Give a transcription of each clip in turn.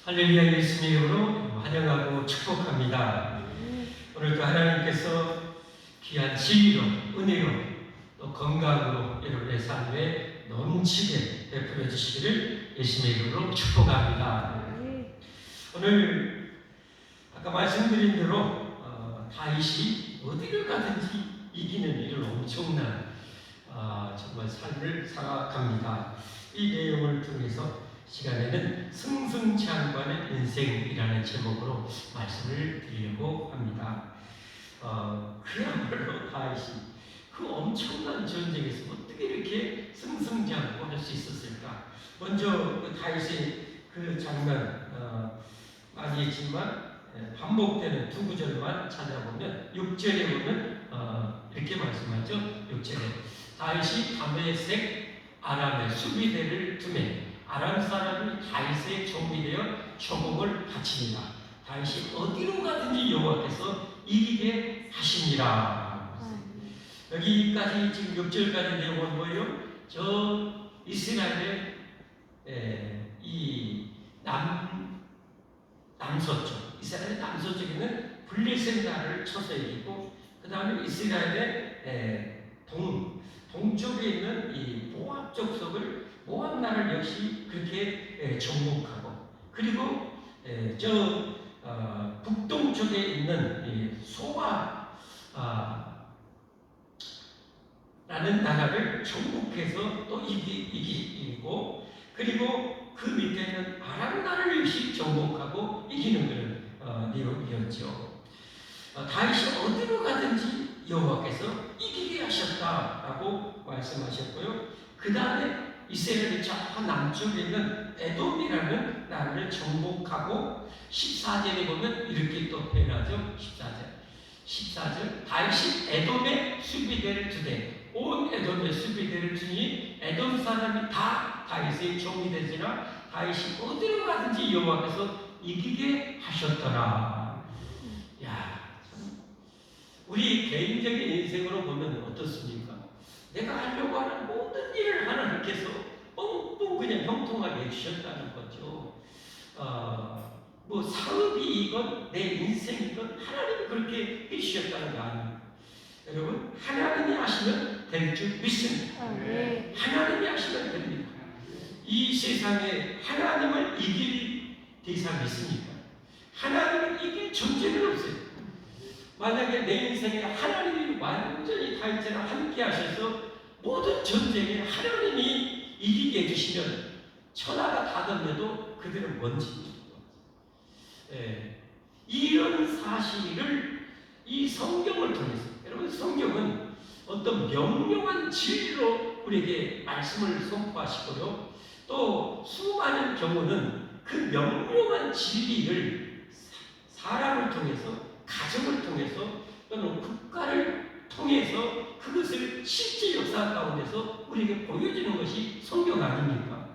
할렐루야. 예수님의 이름으로 환영하고 축복합니다. 오늘도 하나님께서 귀한 진리로, 은혜로, 또 건강으로 여러분의 삶에 넘치게 베풀어 주시기를 예수님의 이름으로 축복합니다. 오늘 아까 말씀드린 대로 다윗이 어디를 가든지 이기는 이런 엄청난 정말 삶을 살아갑니다. 이 내용을 통해서 시간에는 승승장구하는 인생이라는 제목으로 말씀을 드리려고 합니다. 그야말로 다윗이 그 엄청난 전쟁에서 어떻게 이렇게 승승장구할 수 있었을까? 먼저 그 다윗의 그 장면 많이 있지만 반복되는 두 구절만 찾아보면 6절에 보면 이렇게 말씀하죠. 6절에 다윗이 다메섹 아람의 수비대를 두매 아람 사람이 다윗의 종이 되어 초공을 바칩니다. 다윗이 어디로 가든지 여호와께서 이기게 하십니다. 여기까지 지금 6절까지 내용은 뭐예요? 저 이스라엘의 이 남서쪽, 이스라엘의 남서쪽에는 블레셋 나라를 쳐서 이기고, 그 다음에 이스라엘의 동쪽에 있는 이 모압 족속을 모압 나라를 역시 그렇게 정복하고, 그리고 북동쪽에 있는 이 소아 라는 나라를 정복해서 또 이기고, 그리고 그 밑에 있는 아람 나라를 역시 정복하고 이기는 그런 내용이었죠. 다윗이 어디로 가든지 여호와께서 이기게 하셨다라고 말씀하셨고요. 그 다음에 이스라엘의 저 남쪽에 있는 에돔이라는 나라를 정복하고 14절에 보면 이렇게 또 표현하죠. 14절 다윗이 에돔의 수비대를 두되 온 에돔의 수비대를 두니 에돔 사람이 다 다윗의 종이 되지라 다윗이 어디로 가든지 여호와께서 이기게 하셨더라. 야, 우리 개인적인 인생으로 보면 어떻습니까? 내가 하려고 하는 모든 일을 하나님께서 뻥뻥 그냥 형통하게 해주셨다는 거죠. 뭐 사업이건 내 인생이건 하나님이 그렇게 해주셨다는 거 아닙니까? 여러분, 하나님이 하시면 될 줄 믿습니다. 하나님이 하시면 됩니다. 이 세상에 하나님을 이길 대상이 있습니까? 하나님을 이길 존재는 없어요. 만약에 내 인생에 하나님이 완전히 다윗처럼 함께 하셔서 모든 전쟁에 하나님이 이기게 해주시면 천하가 다 덤벼도 그들은 먼지입니다. 이런 사실을 이 성경을 통해서, 여러분, 성경은 어떤 명료한 진리로 우리에게 말씀을 선포하시고요, 또 수많은 경우는 그 명료한 진리를 사람을 통해서, 가정을 통해서, 또는 국가를 통해서 그것을 실제 역사 가운데서 우리에게 보여주는 것이 성경 아닙니까?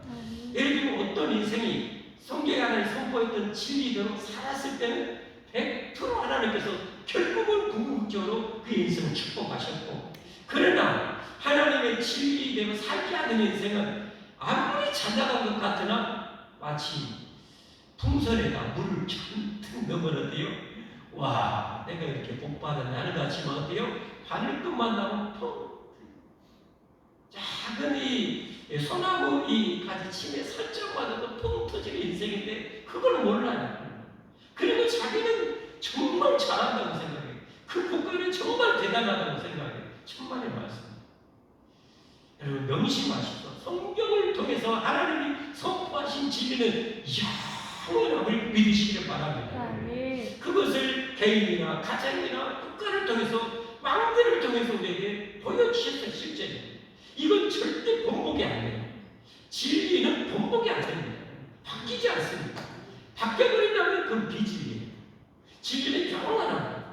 예를 들면 어떤 인생이 성경 안에 선포했던 진리대로 살았을 때는 100% 하나님께서 결국은 궁극적으로 그 인생을 축복하셨고, 그러나 하나님의 진리대로 살지 않는 인생은 아무리 잘 나간 것 같으나 마치 풍선에다 물을 잔뜩 넣어버렸대요. 와, 내가 이렇게 복 받았네 하는 것 같지만 어때요? 바늘끝만 나면 통 작은 이 소나무 이 가지침에 살짝 맞아도 통 터지는 인생인데 그걸 몰라요. 그리고 자기는 정말 잘한다고 생각해요. 그 국가는 정말 대단하다고 생각해요. 천만의 말씀. 여러분, 명심하십시오. 성경을 통해서 하나님이 선포하신 진리는 영원함을 믿으시기를 바랍니다. 그것을 개인이나 가정이나 국가를 통해서, 왕들을 통해서 우리에게 보여주셨어요. 실제로 이건 절대 번복이 안 돼요. 진리는 번복이 안 됩니다. 바뀌지 않습니다. 바뀌어버린다면 그건 비진리예요. 진리는 영원합니다.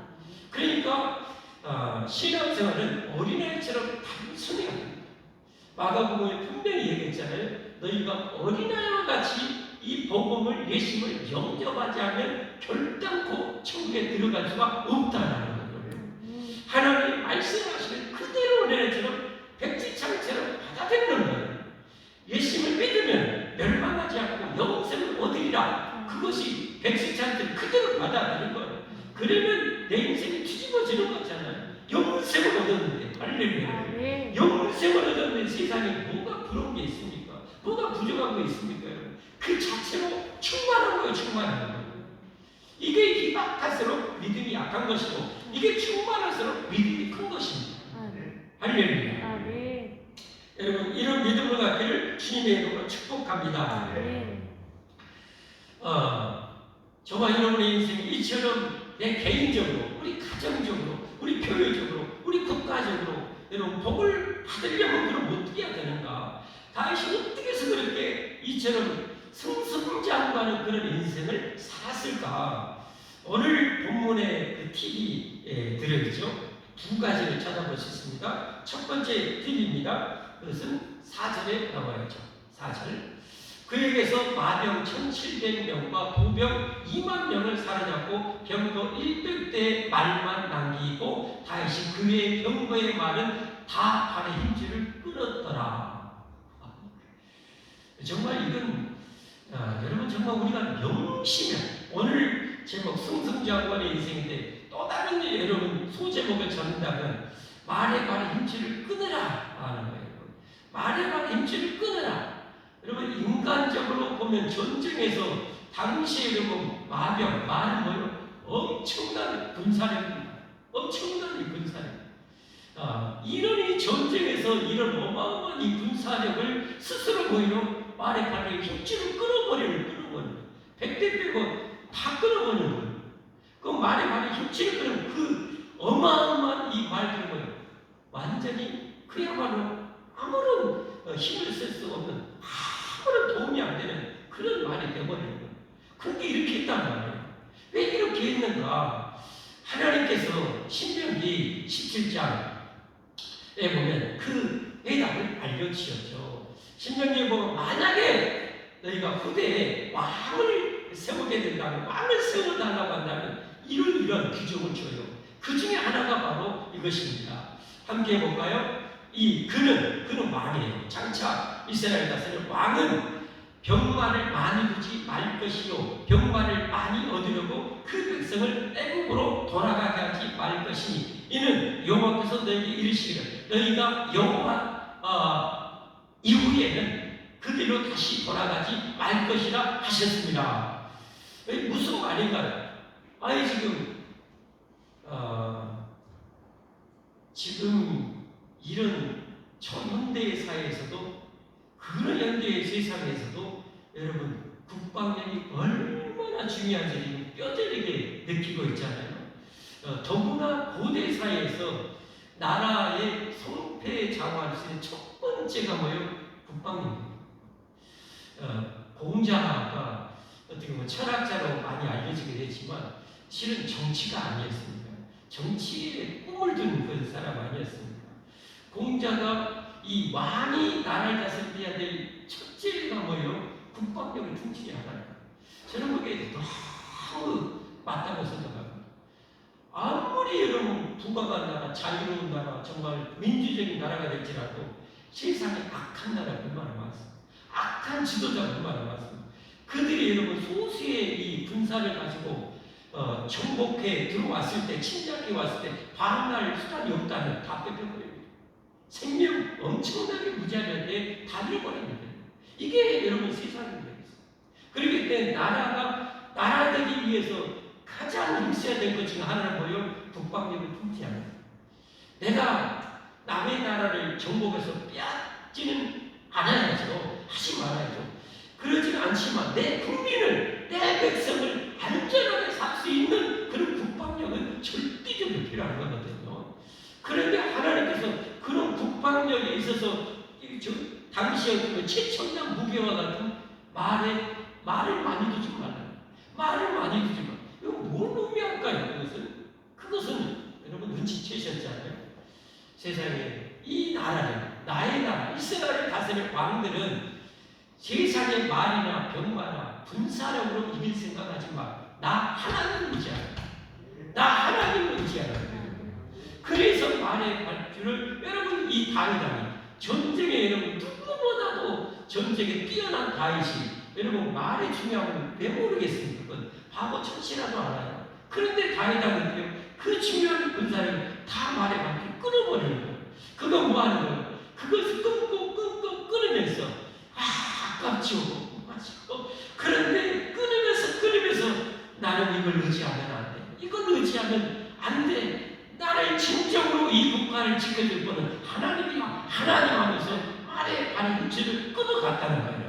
그러니까 신앙생활은 어린아이처럼 단순히 합니다. 마가복음에 분명히 얘기했잖아요. 너희가 어린아이와 같이 이 복음을, 예수님을 영접하지 않으면 결단코 천국에 들어갈 수가 없다라는 거예요. 하나님이 말씀하시는 그대로 내처럼 백지창처럼 받아들이는 거예요. 예수님을 믿으면 멸망하지 않고 영생을 얻으리라. 그것 그것이 백세찬들 그대로 받아들인 거예요. 그러면 내 인생이 뒤집어지는 거잖아요. 영생을 얻었는데, 할렐루야. 영생을 얻었는데 세상에 뭐가 부러운 게 있습니까? 뭐가 부족한 게 있습니까? 여러분? 그 자체로 충만한 거예요. 충만한 거예요. 이게 희박할수록 믿음이 약한 것이고, 이게 충만할수록 믿음이 큰 것입니다. 할렐루야. 여러분, 이런 믿음을 갖기를 주님의 이름으로 축복합니다. 저와 여러분의 인생이 이처럼 내 개인적으로, 우리 가정적으로, 우리 교회적으로, 우리 국가적으로 여러분 복을 받으려면 그럼 어떻게 해야 되는가? 다윗이 어떻게 해서 그렇게 이처럼 승승장구하는 그런 인생을 살았을까? 오늘 본문의 그 팁이 들어있죠. 두 가지를 찾아볼 수 있습니다. 첫 번째 팁입니다. 그것은 4절에 나와있죠. 4절. 그에게서 마병 1700명과 보병 20000명을 사로잡고 병거 100대의 말만 남기고 다윗이 그의 병거의 말은 다 발의 힘줄을 끊었더라. 정말 이건 여러분 정말 우리가 명심해. 오늘 제목 승승장구하는 인생인데 또 다른 여러분 소제목을 잡는다면 말의 발의 힘줄을 끊으라 하는 거예요. 말의 발의 힘줄을 끊으라. 여러분 인간적으로 보면 전쟁에서 당시에 여러분 마병, 말은 뭐예요? 엄청난 군사력입니다. 엄청난 이 군사력. 이런 이 전쟁에서 이런 어마어마한 이 군사력을 스스로 뭐예요? 말의 발의 힘줄을 끊어버리는 백대 빼고 다 끊어버리는 거예요. 그 말의 발의 힘줄을 끊으면 그 어마어마한 이 말들은 뭐예요? 완전히 그야말로 아무런 힘을 쓸 수 없는 아무런 도움이 안 되는 그런 말이 되어버리는 거예요. 그렇게 이렇게 했단 말이에요. 왜 이렇게 했는가? 하나님께서 신명기 17장에 보면 그 대답을 알려주셨죠. 신명기에 보면 만약에 너희가 후대에 왕을 세우게 된다면, 왕을 세워달라고 한다면 이런 규정을 줘요. 그 중에 하나가 바로 이것입니다. 함께 해볼까요? 그는 왕이에요. 장차 이스라엘 다스릴 왕은 병마를 많이 두지 말 것이요 병마를 많이 얻으려고 그 백성을 애국으로 돌아가게 하지 말 것이니 이는 여호와께서 너희에게 이르시기를 너희가 여호와 이후에는 그 길로 다시 돌아가지 말 것이라 하셨습니다. 무슨 말인가요? 아니 지금 이런 초현대의 사회에서도 그런 현대의 세상에서도 여러분 국방력이 얼마나 중요한지 뼈저리게 느끼고 있잖아요. 더구나 고대 사회에서 나라의 성패장화할 수 있는 첫 번째가 뭐예요? 국방력입니다. 공자가 어떻게 보면 철학자로 많이 알려지게 됐지만 실은 정치가 아니었습니다. 정치에 꿈을 둔 그런 사람 아니었습니다. 공자가 이 왕이 나라를 다스려야 될 첫째가 뭐예요? 국방력을 충실히 하라는 거예요. 저는 그게 너무 맞다고 생각합니다. 아무리 여러분 부강한 나라, 자유로운 나라, 정말 민주적인 나라가 될지라도 세상에 악한 나라가 얼마나 많습니다. 악한 지도자가 얼마나 많습니다. 그들이 여러분 소수의 이 군사를 가지고 정복해 들어왔을 때, 침략해 왔을 때 반할 수단이 없다면 다 뺏겨버립니다. 생명 엄청나게 무자비하게 다 잃어버립니다. 이게 여러분 세상입니다. 그렇기 때문에 나라 되기 위해서 가장 힘써야 될 것 중에 하나는 뭐예요? 국방력을 품지하는 거예요. 내가 남의 나라를 정복해서 빼앗지는 않아야죠. 하지 말아야죠. 그러지는 않지만 내 국민을, 내 백성을 안전하게 살 수 있는 그런 국방력은 절대적으로 필요한 거거든요. 그런데 하나님께서 그런 국방력에 있어서 당시에 최첨단 무기와 같은 말을 많이 두지 말라. 말을 많이 두지 말라. 이거 뭘 의미할까요? 그것은 여러분 눈치채셨잖아요. 세상에 이 나라는 나의 나라, 이스라엘을 다스릴 왕들은 세상의 말이나 병마나 군사력으로 이길 생각하지 마. 나 하나님을 의지하라. 나 하나님을 의지하라. 그래서 말의 발주를 여러분 이 다윗이 전쟁에 여러분 누구보다도 전쟁에 뛰어난 다윗이 여러분 말의 중요함을 왜 모르겠습니까? 그건 바보 천치라도 알아요. 그런데 다행이다는데요. 그 중요한 군사를 다 말에 맞게 끊어버리는 거예요. 그건 뭐 하는 거예요? 그것을 끊고 끊으면서 아깝지요. 아쉽고. 그런데 끊으면서 나는 이걸 의지하면 안 돼. 이걸 의지하면 안 돼. 나를 진정으로 이 국가를 지켜줄 분은 하나님이야. 하나님 하면서 말에 바른 육체를 끊어갔다는 거예요.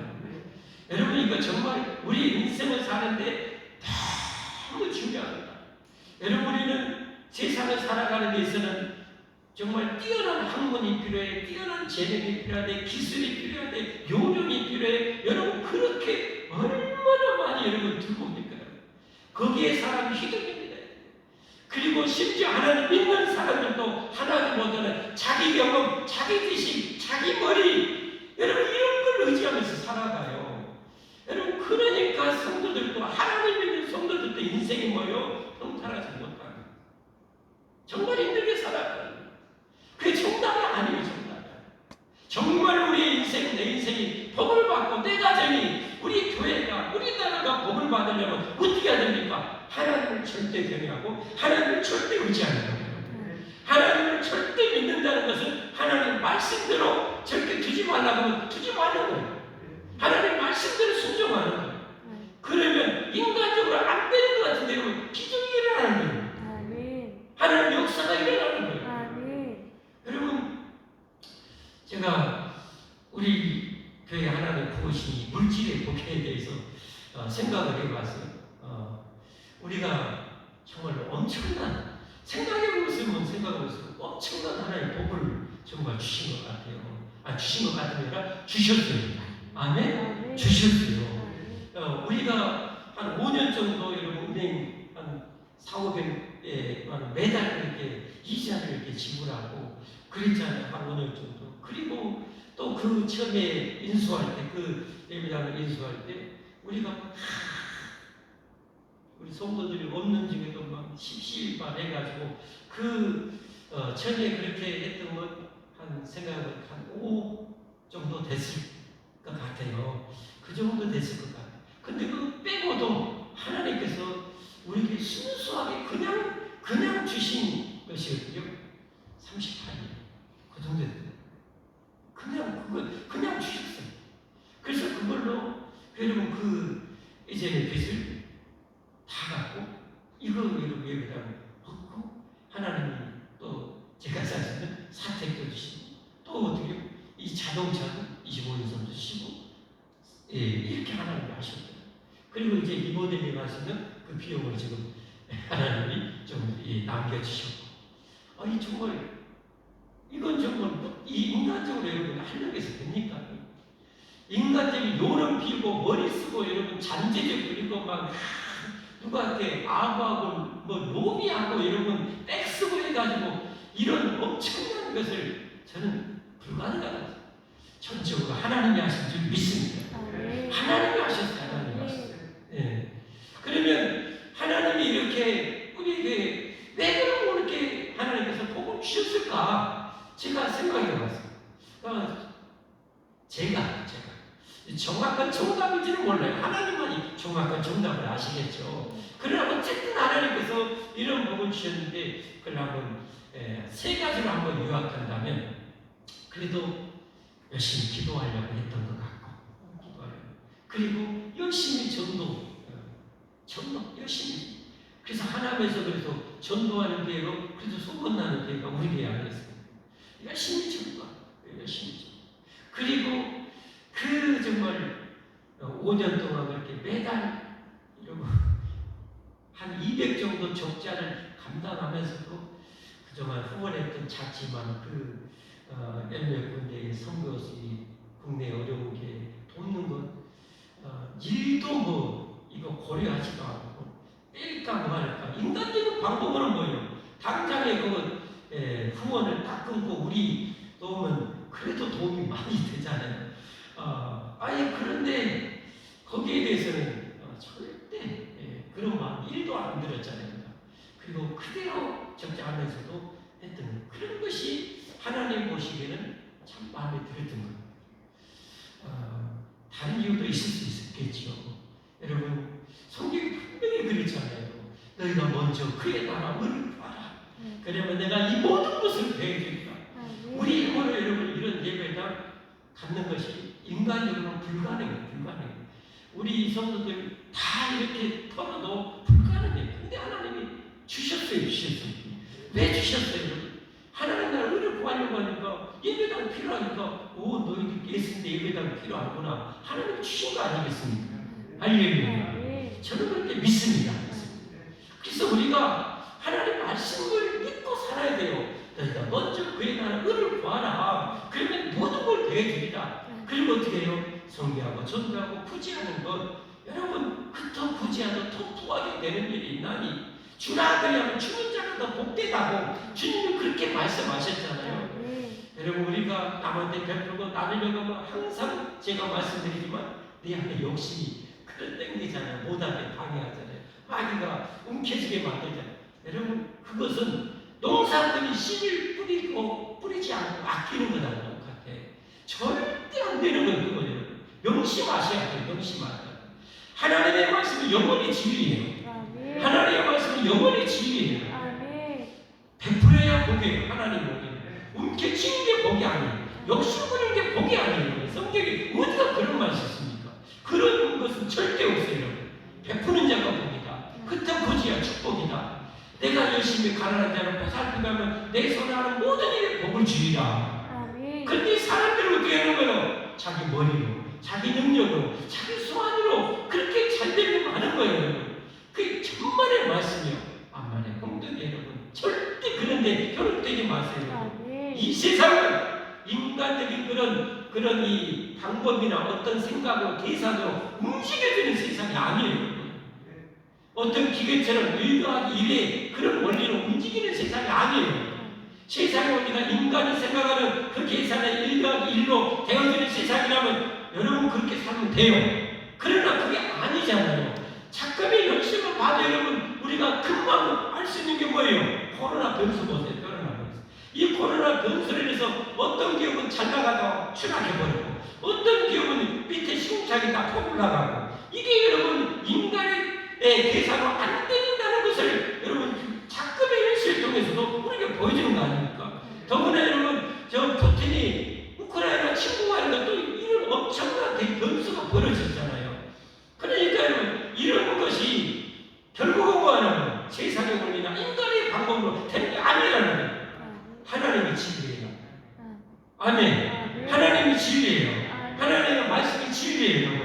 여러분 이거 정말 우리 인생을 사는데 너무 중요합니다. 여러분 우리는 세상을 살아가는 데 있어서는 정말 뛰어난 학문이 필요해, 뛰어난 재능이 필요하대, 기술이 필요하대, 요령이 필요해. 여러분 그렇게 얼마나 많이 여러분 들고 옵니까? 거기에 사람이 휘둘립니다. 그리고 심지어 하나님 믿는 사람들도 하나님보다는 자기 경험, 자기 지식, 자기 머리 여러분 이런 걸 의지하면서 살아가요. 여러분 그러니까 성도들도 하나님 믿는 성도들도 인생이 뭐요? 평탄하지 못합니다. 정말 힘들게 살아가요. 그게 정답이 아니에요. 정답이. 정말 우리의 인생, 내 인생이 복을 받고 내 가정이 우리 교회가 우리나라가 복을 받으려면 어떻게 해야 됩니까? 하나님을 절대 경외하고 하나님을 절대 의지하는 거예요. 하나님을 절대 믿는다는 것은 하나님 말씀대로 절대 두지 말라고 하면 두지 말는 거예요. 하나님 말씀대로 순종하는 거예요. 그러면 인간적으로 안 되는 것 같은데 기적이 일어나는 거예요. 하나님 역사가 일어나는 거예요. 여러분 제가 우리 교회 하나님 부으신 물질의 복에 대해서 생각을 해봤어요. 우리가 정말 엄청난 생각해보면 생각해보면 엄청난 하나님의 복을 정말 주신 것 같아요. 주신 것 같으면 주셨어요. 아멘? 주셨어요. 우리가 한 5년 정도 여러분 은행 한 4,500에 매달 이렇게 이자를 이렇게 지불하고 그랬잖아요. 한 5년 정도. 그리고 또 그 처음에 인수할 때, 그 예비당을 인수할 때 우리가 우리 성도들이 없는 중에도 막 십시일반 해가지고 처음에 그렇게 했던 건 한 생각은 한 5 정도 됐을 것 같아요. 그 정도 됐을 것 같아요. 근데 그 빼고도 하나님께서 우리에게 순수하게 그냥 주신 것이거든요. 38일 그 정도 됐어요. 그냥 주셨어요. 그래서 그걸로 여러분 이제 빚을 다 갖고 이거 여러분 예배당 얻고 하나님이 또 제가 사실은 사택도 주시고 또 어떻게 이 자동차도 25인승 주시고 이렇게 하나님이 하셨어요. 그리고 이제 리모델링 하시는 그 비용을 지금 하나님이 좀 남겨주셨고 이건 정말 이 인간적으로 여러분 하려고 해서 됩니까? 인간적인 요령 피우고 머리 쓰고 여러분 잔재적 그리고 막 누구한테 아부하고 뭐 노비하고 여러분 백 쓰고 해가지고 이런 엄청난 것을 저는 불가능하다. 전적으로 하나님이 하신 줄 믿습니다. 하나님이 하셨어요. 하나님이 하셨어요. 그러면 하나님이 이렇게 우리에게 왜 그럼 이렇게 하나님께서 복을 주셨을까? 제가 생각해 봤어요. 제가 정확한 정답인지는 몰라요. 하나님만이 정확한 정답을 아시겠죠. 그러나 어쨌든 하나님께서 이런 복을 주셨는데 그걸 한번 3가지로 한번 요약한다면 그래도 열심히 기도하려고 했던 것 같고 그리고 열심히 전도 열심히 그래서 하나님에서 그래서 전도하는 기회로 그래도 소문나는 기회가 우리 교회 안에 있습니다. 열심히 전도하고 열심히 전도 그리고 정말 5년 동안 그렇게 매달 이러고 한 200 정도 적자를 감당하면서도 그동안 후원했던 작지만 몇몇 군데의 선교지 국내 어려운 게 돕는 것 일도 이거 고려하지도 않고 뺄까 뭐 할까 인간적인 방법으로는 뭐예요? 당장에 후원을 딱 끊고 우리 도움은 그래도 도움이 많이 되잖아요. 그런데 거기에 대해서는 절대 그런 마음 1도 안 들었잖아요. 그리고 그대로 적자하면서도 했던 그런 것이 하나님 보시기에는 참 마음에 들었던 거예요. 다른 이유도 있을 수 있어요. 있겠지요. 여러분, 성경이 분명히 그랬잖아요. 너희가 먼저 그의 나라를 봐라. 그러면 내가 이 모든 것을 배워주리라. 우리 힘으로 여러분 이런 예배당 갖는 것이 인간적으로는 불가능해요. 불가능해요. 우리 성도들 다 이렇게 털어도 불가능해요. 근데 하나님이 주셨어요. 주셨어요. 왜 주셨어요? 하나님 나라 은혜를 구하려고 하니까 예배당 필요하니까 너희들 예수인데 예배당 필요하구나. 하나님 주신 거 아니겠습니까? 할렐루야. 저는 그렇게 믿습니다. 그래서 우리가 하나님 말씀을 믿고 살아야 돼요. 너희가 먼저 그의 나라 은혜를 구하라. 그러면 모든 걸 대해주리라. 그리고 어떻게 해요? 성교하고 전도하고 구제하는 것. 여러분 그토 구제하도 더 부하게 되는 일이 있나니 주라 그리하면 죽은 자가 더 복되다고 주님은 그렇게 말씀하셨잖아요. 여러분 우리가 남한테 베풀고 나누려고 하면 항상 제가 말씀드리지만 내 안에 욕심이 그런 땡기잖아요. 못하게 방해하잖아요. 마귀가 움켜쥐게 만들잖아요. 여러분 그것은 농사꾼이 씨를 뿌리지 않고 아끼는 거라고 똑같아. 절대 안 되는 거예요. 그거예요. 명심하셔야 돼요. 명심하셔야 돼요. 하나님의 말씀은 영원히 진리예요. 하나님의 말씀은 영원히 진리예요. 베풀어야 복이에요. 하나님 복이에요. 움켜쥐는 게 복이 아니에요. 욕심 부리는 게 복이 아니에요. 성경에 어디가 그런 말이 있습니까? 그런 것은 절대 없어요. 베푸는 자가 복이다. 그때 부지야 축복이다. 내가 열심히 가난한 자를 보살피면 내 손에 하는 모든 일에 복을 주리라. 그런데 사람들은 어떻게 하는 거예요? 자기 머리로, 자기 능력으로, 자기 수완으로 그렇게 잘 되려고 하는 거예요. 그게 천만의 말씀이요. 만만의 공덕이 여러분. 절대 그런데 결혼되지 마세요. 이 세상은 인간적인 그런 이 방법이나 어떤 생각으로 계산으로 움직여지는 세상이 아니에요. 어떤 기계처럼 1 더하기 1의 그런 원리로 움직이는 세상이 아니에요. 세상의 원리가 인간이 생각하는 그 계산의 1 더하기 1로 되어지는 세상이라면 여러분 그렇게 살면 돼요. 그러나 그게 아니잖아요. 잠깐의 열심을 봐도 여러분 우리가 금방 알 수 있는 게 뭐예요? 코로나 변수 보세요. 코로나 변수. 이 코로나 변수로 인해서 어떤 기업은 잘 나가다가 추락해버리고 어떤 기업은 밑에 시궁창이 다 퍼올라가고 이게 여러분 인간의 계산으로 안 된다는 것을 여러분 작금의 현실을 통해서도 우리에게 보여주는 거 아닙니까? 더구나 여러분 저 푸틴이 우크라이나 침공하는 것도 이런 엄청난 변수가 벌어졌잖아요. 그러니까 여러분 이런 것이 결국은 뭐하냐면 세상의 원리나 인간의 방법으로 되는 게 아니라는 거예요. 하나님이 진리예요. 아멘. 하나님이 진리예요. 하나님의 말씀이 진리예요.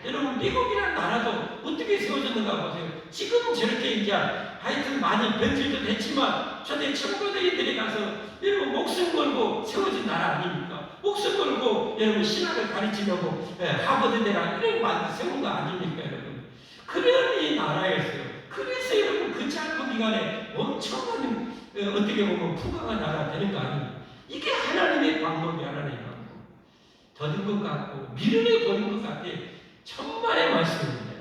여러분 미국이라는 나라도 어떻게 세워졌는가 보세요. 지금은 저렇게 이제 하여튼 많이 변질도 됐지만 저때 청교도인들이 가서 여러분 목숨 걸고 세워진 나라 아닙니까? 목숨 걸고 여러분 신학을 가르치려고 하버드대라 이런 거 세운 거 아닙니까 여러분? 그런 이 나라였어요. 그래서 여러분 그 짧은 기간에 엄청난 어떻게 보면 풍광한 나라가 되는 거 아닙니까? 이게 하나님의 방법이 하나님의 방법. 더딘 것 같고 미련해 보는 것 같아. 천만의 말씀입니다.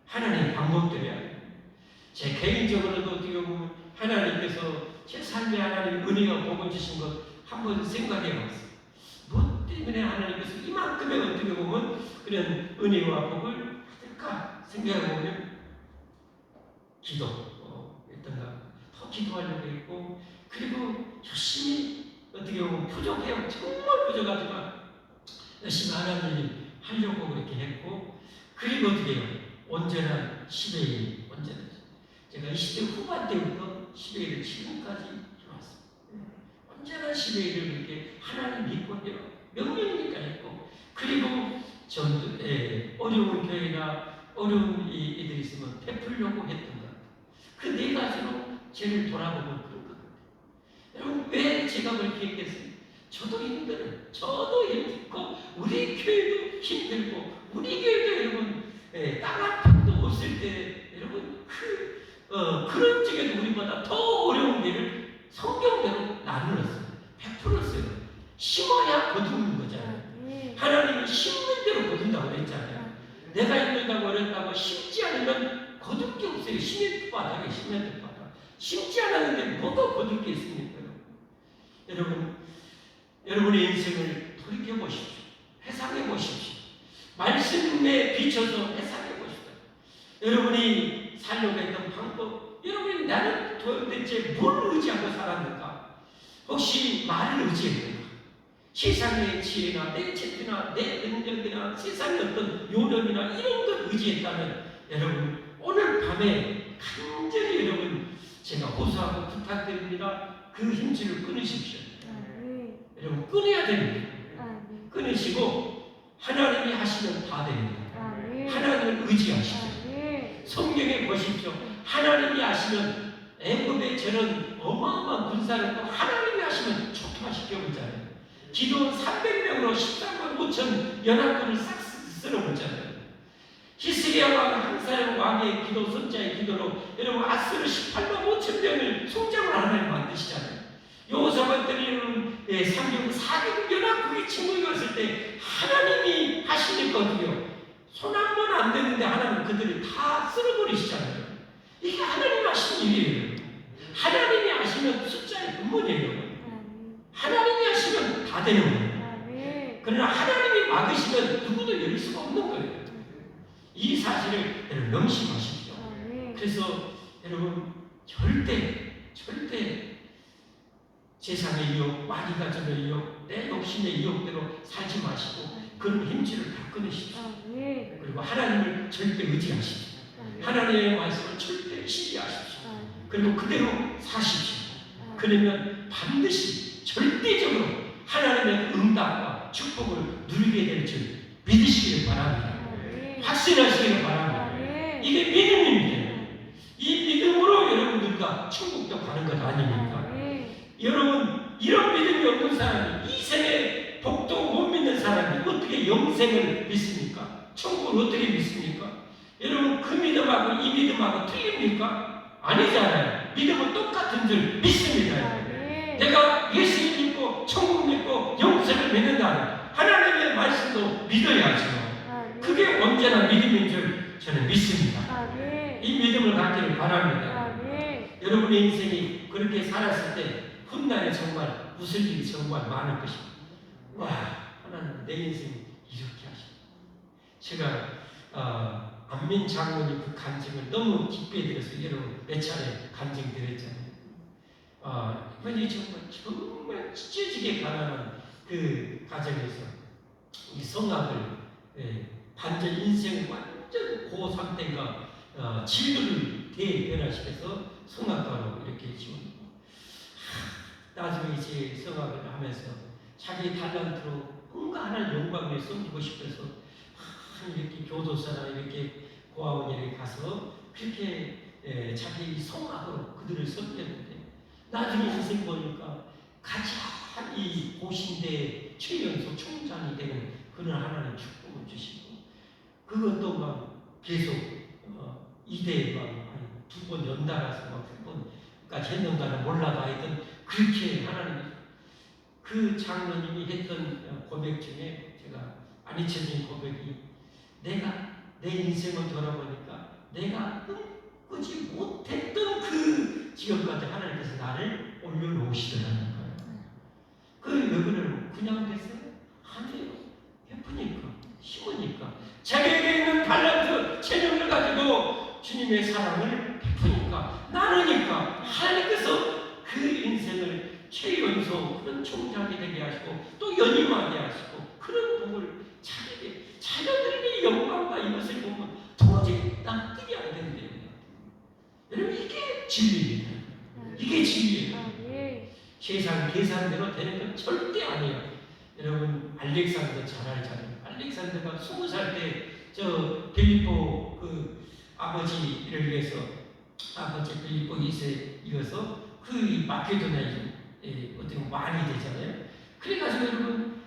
하나님의 방법들이야. 제 개인적으로도 어떻게 보면 하나님께서 제 삶에 하나님 은혜와 복을 주신 것 한번 생각해 봤어요. 뭐 때문에 하나님께서 이만큼의 어떻게 보면 그런 은혜와 복을 받을까 생각해 보면 기도였던가 더 기도하려고 했고 그리고 열심히 어떻게 보면 부족해요. 정말 부족하지만 열심히 하나님 하려고 그렇게 했고 그리고 어떻게 해요? 온전한 10의 1 온전한 제가 20대 후반 때부터 10의 1을 지금까지 해왔습니다. 온전한 10의 1을 이렇게 하나님 믿고 해요. 명령이니까 했고 그리고 전도 어려운 교회나 어려운 이들이 있으면 베풀려고 했던 것 같아요. 그 네 가지로 죄를 돌아보면 그런 것 같아요. 여러분 왜 제가 그렇게 했겠어요? 저도 힘들어요. 저도 힘들고 우리 교회도 힘들고 우리 교회도 여러분 땅 한 평도 없을 때 여러분 그런 쪽에도 우리보다 더 어려운 일을 성경대로 나누었어요. 베풀었어요. 심어야 거두는 거잖아요. 하나님이 심는 대로 거둔다고 그랬잖아요. 내가 힘들다고 어렵다고 심지 않으면 거둘 게 없어요. 심의 바닥에 심의 바닥. 심지 않았는데 뭐가 거둘 게 있습니까? 여러분 여러분의 인생을 돌이켜보십시오. 회상해보십시오. 말씀에 비춰서 해석해 보시다. 여러분이 살려고 했던 방법, 여러분이 나는 도대체 뭘 의지하고 살았는가? 혹시 말을 의지했는가? 세상의 지혜나 내 재주나 내 능력이나 세상의 어떤 요령이나 이런 걸 의지했다면 여러분 오늘 밤에 간절히 여러분 제가 호소하고 부탁드립니다. 그 힘줄을 끊으십시오. 여러분 끊어야 됩니다. 끊으시고 하나님이 하시면 다 됩니다. 하나님을 의지하시죠. 성경에 보십시오. 하나님이 하시면 애굽의 저런 어마어마한 군사를 또 하나님이 하시면 촉발시켜보잖아요. 기도원 300명으로 13만 5천 연합군을 싹 쓸어보잖아요. 히스기야 왕 항상 왕의 기도 선자의 기도로 여러분 아스르 18만 5천 명을 송장을 하나님 만드시잖아요. 여호사밧들이 상경 4개국 연합국이 침공이 왔을 때 하나님이 하시니거든요. 손 한 번 안 되는데 하나님 그들을 다 쓸어버리시잖아요. 이게 하나님 하신 일이에요. 하나님이 하시면 숫자의 근본이에요. 하나님이 하시면 다 되는 거예요. 그러나 하나님이 막으시면 누구도 열릴 수가 없는 거예요. 이 사실을 여러분 명심하십시오. 그래서 여러분 절대 세상의 유혹, 많이 가져는 유혹, 내 욕심의 유혹대로 살지 마시고 그런 힘줄을 다 끊으십시오. 그리고 하나님을 절대 의지하십시오. 하나님의 말씀을 절대 신뢰하십시오. 그리고 그대로 사십시오. 그러면 반드시 절대적으로 하나님의 응답과 축복을 누리게 될 줄 믿으시기를 바랍니다. 확신하시기를 바랍니다. 이게 믿음입니다. 이 믿음으로 여러분들과 천국도 가는 것 아닙니까? 여러분 이런 믿음이 없는 사람이 이 생에 복도 못 믿는 사람이 어떻게 영생을 믿습니까? 천국을 어떻게 믿습니까? 여러분 그 믿음하고 이 믿음하고 틀립니까? 아니잖아요. 믿음은 똑같은 줄 믿습니다. 내가 예수님 믿고 천국 믿고 영생을 믿는다면 하나님의 말씀도 믿어야죠. 그게 온전한 믿음인 줄 저는 믿습니다. 이 믿음을 갖기를 바랍니다. 여러분의 인생이 그렇게 살았을 때 훗날에 정말 웃을 일이 정말 많을 것입니다. 와, 하나님 내 인생이 이렇게 하십니다. 제가 안민 장로님 그 간증을 너무 기쁘게 들어서 여러분 몇 차례 간증 드렸잖아요. 이번에 정말 찢어지게 가난한 그 가정에서 이 성악을 반전 인생을 완전 그 상태가 진로를 대변화시켜서 성악가로 이렇게 지원하고 나중에 이제 성악을 하면서 자기 달란트로 뭔가 하나님 영광을 섬기고 싶어서 이렇게 교도소나 이렇게 고아원에 가서 그렇게 자기 성악으로 그들을 섬겼는데 나중에 인생 보니까 가장 이 고신대 최연소 총장이 되는 그런 하나님 축복을 주시고 그것도 막 계속 이대에 막 두 번 연달아서 막 3번까지 했는가는 몰라도 하여튼 그렇게 하나님 그 장로님이 했던 고백 중에 제가 안 잊혀진 고백이 내가 내 인생을 돌아보니까 내가 꿈꾸지 못했던 그 지역까지 하나님께서 나를 올려놓으시더라는 거예요. 그 여기는 그냥 됐어요? 아니에요. 예쁘니까 심으니까 자기에게 있는 달란트 재능을 가지고 주님의 사랑을 베푸니까 나누니까 하나님께서 그 인생을 최연소 그런 총장이 되게 하시고 또 연임하게 하시고 그런 복을 자기에게 자녀들에게 영광과 이것을 보면 도저히 납득이 안 되는데요. 여러분 이게 진리입니다. 이게 진리예요. 세상 계산대로 되는 건 절대 아니에요. 여러분 알렉산더 잘 알잖아요. 알렉산더가 20살 때 저 빌립보 그 아버지를 위해서 아버지 빌립보 2세 이어서 그 마케도냐에 어떻게 왕이 되잖아요. 그래가지고 여러분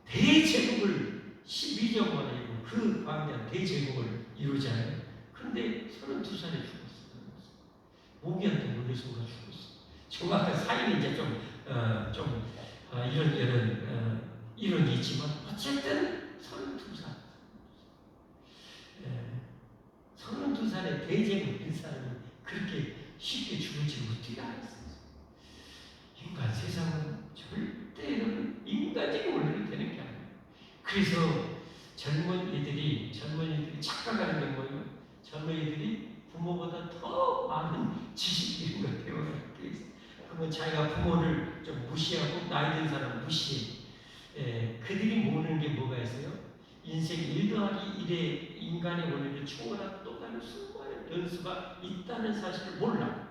대제국을 12년 만에 그 광대한 대제국을 이루잖아요. 그런데 32살에 죽었어요. 모기한테 물려서 죽었어요. 정확한 사인이 이제 이런 있지만 어쨌든 32살. 32살의 대제국인 사람이 그렇게 쉽게 죽을지 어떻게 알았어요? 인간 세상은 절대로 인간적인 원리로 되는 게 아니에요. 그래서 젊은이들이 착각하는 게 뭐예요? 젊은이들이 부모보다 더 많은 지식을 배워야 돼. 그러면 자기가 부모를 좀 무시하고 나이 든 사람 무시해. 그들이 모르는 게 뭐가 있어요? 인생 1 더하기 1의 인간의 원리를 초월한 또 다른 수많은 변수가 있다는 사실을 몰라.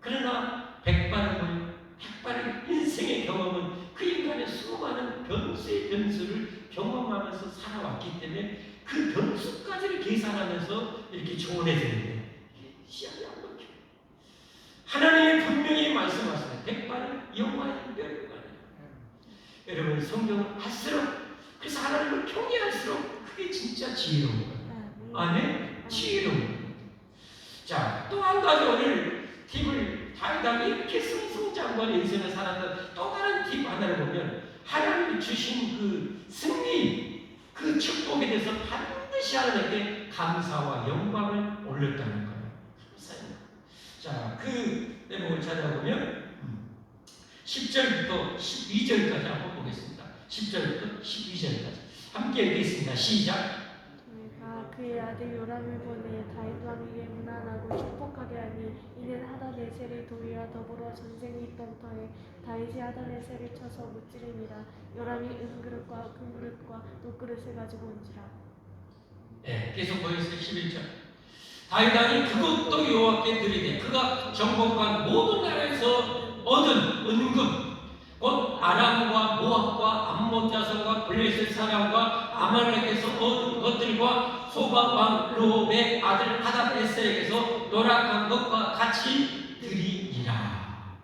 그러나 백발의 인생의 경험은 그 인간의 수많은 변수의 변수를 경험하면서 살아왔기 때문에 그 변수까지를 계산하면서 이렇게 조언해드리는데 시합이 안 먹혀. 하나님이 분명히 말씀하시네. 백발은 영화의 멸류관이다. 여러분 성경을 할수록 그래서 하나님을 경외할수록 그게 진짜 지혜로운 거예요. 아멘? 지혜로운 거예요. 자, 또 한 가지 오늘 팁을 다윗이 이렇게 승승장구한 인생을 살았던 또 다른 팁 하나를 보면 하나님이 주신 그 승리, 그 축복에 대해서 반드시 하나님께 감사와 영광을 올렸다는 거예요. 자, 그 내용을 찾아보면 10절부터 12절까지 한번 보겠습니다. 10절부터 12절까지 함께 읽겠습니다. 시작. 그가 그의 아들 요람을 보내 다윗 왕에게 무난하고 축복하게 하니 이는 하다네셀의 도리와 더불어 전쟁이 있던 터에 다윗이 하다네셀을 쳐서 무찌르니라. 요람이 은그릇과 금그릇과 녹그릇을 가지고 온지라. 네, 계속 보겠습니다. 11절. 다윗 왕이 그것도 여호와께 드리되 그가 정복한 모든 나라에서 얻은 은금 곧 아람과 모압과 암몬 자손과 블레셋 사람과 아말렉에서 얻은 것들과 소바 왕 르홉의 아들 하닷에셀에게서 노력한 것과 같이 드리리라.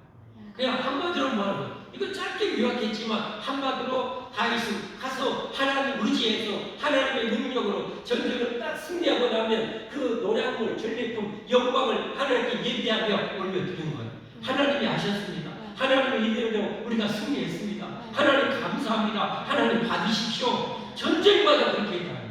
그냥 한마디로 뭐라고? 이건 짧게 요약했지만 한마디로 다윗은 가서 하나님 의지해서 하나님의 능력으로 전쟁을 딱 승리하고 나면 그 노량물, 전리품, 영광을 하나님께 예배하며 올려드리는 거예요. 하나님이 하셨습니다. 하나님의 이대로 우리가 승리했습니다. 하나님 감사합니다. 하나님 받으십시오. 전쟁마다 그렇게 했다는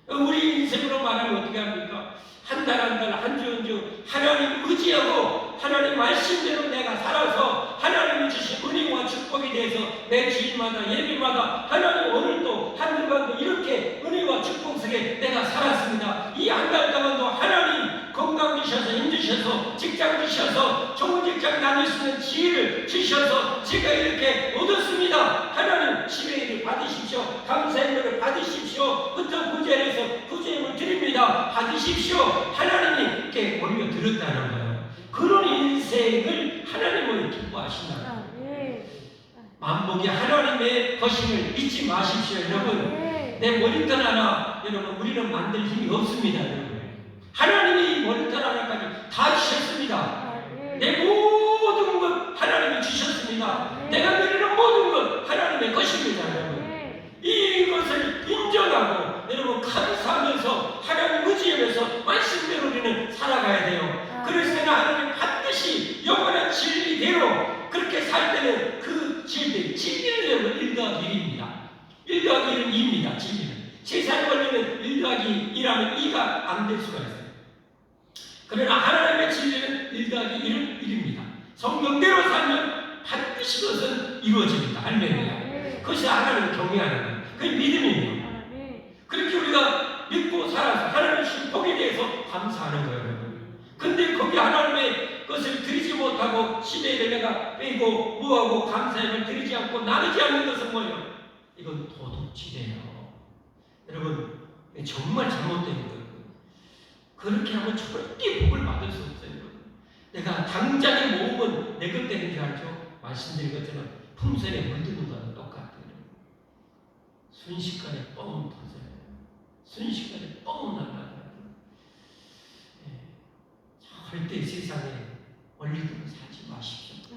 거죠. 우리 인생으로 말하면 어떻게 합니까? 한 달 한 달, 한 주 한 주 하나님 의지하고 하나님 말씀대로 내가 살아서 하나님이 주신 은혜와 축복에 대해서 매 주일마다 예배마다 하나님 오늘도 한 주간도 이렇게 은혜와 축복 속에 내가 살았습니다. 이 한 달 동안도 하나님 건강 주셔서 힘 주셔서 직장 주셔서 좋은 직장 다닐 수 있는 지혜를 주셔서 제가 이렇게 얻었습니다. 하나님 지혜를 받으십시오. 감사의 노를 받으십시오. 부터 구제해서 구제임을 드립니다. 받으십시오. 하나님이 이렇게 올려드렸다는 거예요. 그런 인생을 하나님은 기뻐하신다. 만복이 하나님의 것임을 잊지 마십시오. 여러분 내 머리털 하나 여러분 우리는 만들 힘이 없습니다. 여러분 하나님이 머리털 하나까지 다 주셨습니다. 내 모든 것 하나님이 주셨습니다. 내가 누리는 모든 것 하나님의 것입니다. 여러분 이것을 인정하고 여러분 감사하면서 하나님 의지하면서 말씀대로 우리는 살아가야 돼요. 그래서 하나님 반드시 영원한 진리대로 그렇게 살 때는 그 진리는 여러분 1 더하기 1입니다. 1 더하기 1은 2입니다. 진리는 세상 원리는 1 더하기 1하면 2가 안 될 수가 있어요. 그러나 하나님의 진리는 1 더하기 1은 1입니다. 성경대로 살면 반드시 그것은 이루어집니다. 할렐루야. 그것이 하나님을 경외하는 거예요. 그게 믿음입니다. 그렇게 우리가 믿고 살아서 하나님의 축복에 대해서 감사하는 거예요. 여러분. 근데 거기 하나님의 것을 드리지 못하고 시대에 내가 빼고 뭐하고 감사함을 드리지 않고 나누지 않는 것은 뭐예요? 이건 도둑질이에요. 여러분 정말 잘못된 거예요. 그렇게 하면 절대 복을 받을 수 없어요. 내가 당장에 모으면 내 것 되는 줄 알죠? 말씀드린 것처럼 풍선에 물드는 거는 똑같아요. 순식간에 뻥 터져요. 순식간에 뻥 날아가요. 절대 세상에 원리대로 살지 마십시오.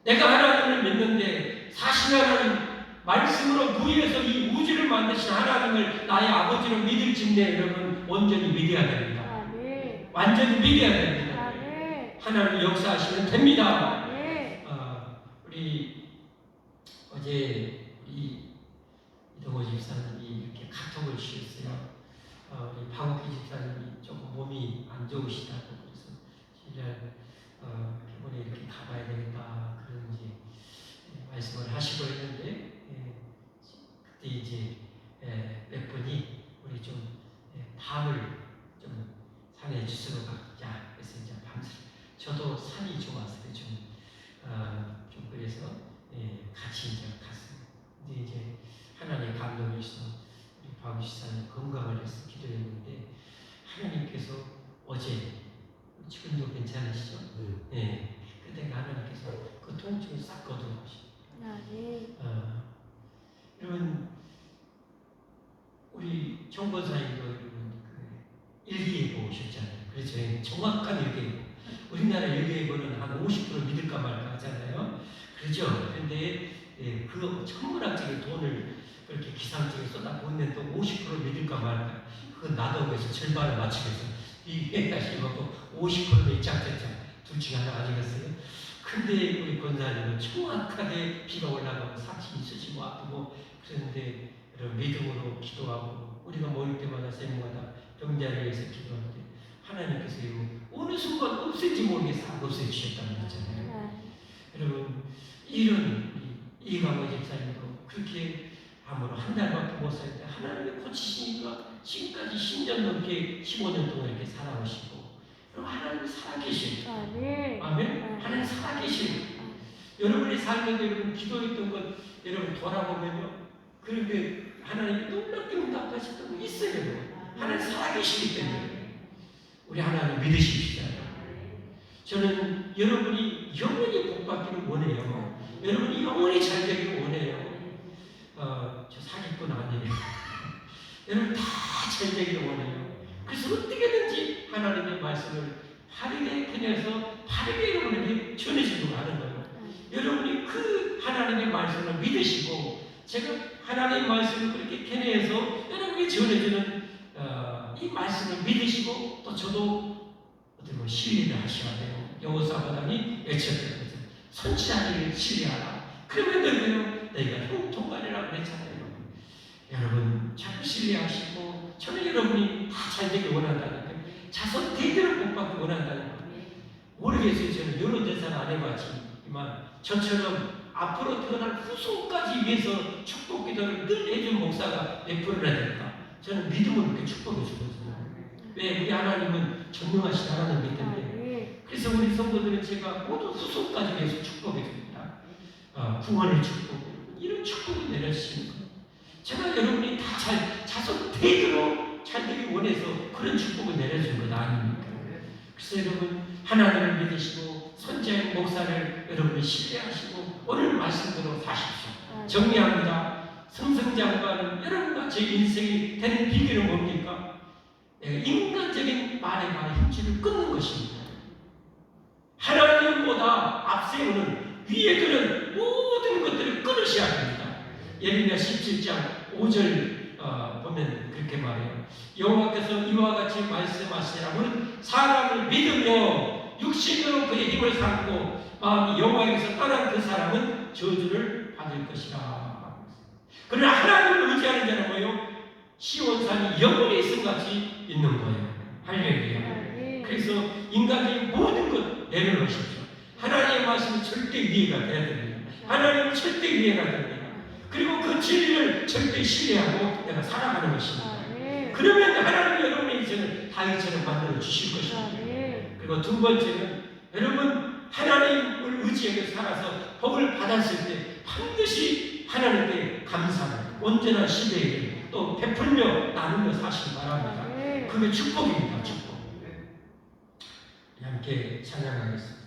내가 하나님을 믿는데 사실 하나님 말씀으로 누이에서 이 우주를 만드신 하나님을 나의 아버지로 믿을 진대 여러분 온전히 믿어야 됩니다. 완전히 믿어야 됩니다. 하나님 역사하시면 됩니다. 우리 어제 이동호 집사님이 이렇게 카톡을 주셨어요. 우리 박옥희 집사님이 조금 몸이 안 좋으시다고 그래서 이번에 이렇게 가봐야 되겠다 그런 이제 말씀을 하시고 있는데 그때 이제 몇 분이 밥을 좀 산에 주스러 가자. 그래서 이제 밤새 저도 산이 좋아서 좀 그래서 같이 이제 갔어요. 근데 이제 하나님 감동이셔서 우리 박 지사님 건강을 해서 기도했는데 하나님께서 어제 지금도 괜찮으시죠? 네. 그때 하나님께서 그 통증을 싹 거두어주시고. 여러분 우리 정권사님도 여러분 그 일기예보 오셨잖아요. 그래서 정확한 일기예보. 우리나라 일기예보는 한 50% 믿을까 말까 하잖아요. 그렇죠? 그런데 그 천문학적인 돈을 그렇게 기상청에 쏟아붓는 또 50% 믿을까 말까. 그건 나도 그래서 절반을 맞추겠어. 이게 다시 먹고 50%는 짝짝짝 둘 중에 하나 아니겠어요? 근데 우리 권사님은 정확하게 비가 올라가고 사치 있으시고 아프고 그런데 여러분 믿음으로 기도하고 우리가 모일 때마다 쌤마다 병자를 위해서 기도하는데 하나님께서 어느 순간 없을지 모르겠어 없애주셨다는 거잖아요. 여러분 이런 이강호 집사님도 그렇게 아무로 한 달밖에 못 살 때 하나님이 고치시니까 지금까지 10년 넘게 15년 동안 이렇게 살아오시고 여러분 하나님이 살아계시고 아멘. 하나님 살아계시고 여러분이 살면서 여러분 기도했던 것 여러분 돌아보면요 그런데 하나님이 놀랍게 응답하셨던 거 있어요. 하나님 살아계시기 때문에 우리 하나님 믿으십시오. 저는 여러분이 영원히 복받기를 원해요. 여러분이 영원히 잘 되기를 원해요. 저 사기꾼 아니에요. 여러분 다 잘 되기를 원해요. 그래서 어떻게든지 하나님의 말씀을 바르게 그녀서 바르게 여러분에게 전해주려고 하는 거예요. 여러분이 그 하나님의 말씀을 믿으시고 제가 하나님의 말씀을 그렇게 캐내서 여러분에게 전해주는 이 말씀을 믿으시고 또 저도 어떻게 보면 신뢰를 하셔야 돼요. 여호사바단이 외쳤던 거죠. 선지자를 신뢰하라. 그러면 너희가 형통하리라고 그랬잖아요. 여러분 자꾸 신뢰하시고 저는 여러분이 다 잘되길 원한다는 거예요. 자손 대대로 복받기 원한다는 거예요. 모르겠어요. 저는 여러 대사는 안 해봤지만 저처럼 앞으로 태어날 후손까지 위해서 축복 기도를 늘 해준 목사가 몇 프로나 될까? 저는 믿음으로 그렇게 축복해 주거든요. 왜? 우리 하나님은 전능하신 하나님이기 때문에. 그래서 우리 성도들은 제가 모두 후손까지 위해서 축복해 줍니다. 구원의 축복, 이런 축복을 내려주시는 거예요. 제가 여러분이 다 자손 대대로 잘 되길 원해서 그런 축복을 내려준 것 아닙니까? 그래서 여러분 하나님을 믿으시고 선지자 목사를 여러분이 신뢰하시고 오늘 말씀대로 사십시오. 정리합니다. 승승장구하는 여러분과 제 인생이 되는 비결은 뭡니까? 인간적인 말에 힘줄을 끊는 것입니다. 하나님보다 앞세우는 위에 두는 모든 것들을 끊으셔야 됩니다. 예레미야 17장 5절 보면 그렇게 말해요. 여호와께서 이와 같이 말씀하시라. 우리는 사람을 믿으며 육신으로 그의 힘을 삼고 마음이 여호와에게서 떠난 그 사람은 저주를 받을 것이라. 그러나 하나님을 의지하는 자는 뭐예요? 시온산이 영원히 있음같이 있는 거예요. 할렐루야. 그래서 인간적인 모든 것 내려놓으십시오. 하나님의 말씀은 절대 이해가 돼야 됩니다. 하나님은 절대 이해가 됩니다. 그리고 그 진리를 절대 신뢰하고 내가 살아가는 것입니다. 그러면 하나님이 여러분의 인생을 다윗처럼 만들어 주실 것입니다. 그리고 두 번째는 여러분 하나님을 의지하며 살아서 복을 받았을 때 반드시 하나님께 감사하는 온전한 신뢰를 또 베풀며 나누며 사시기 바랍니다. 그게 축복입니다. 축복. 함께 찬양하겠습니다.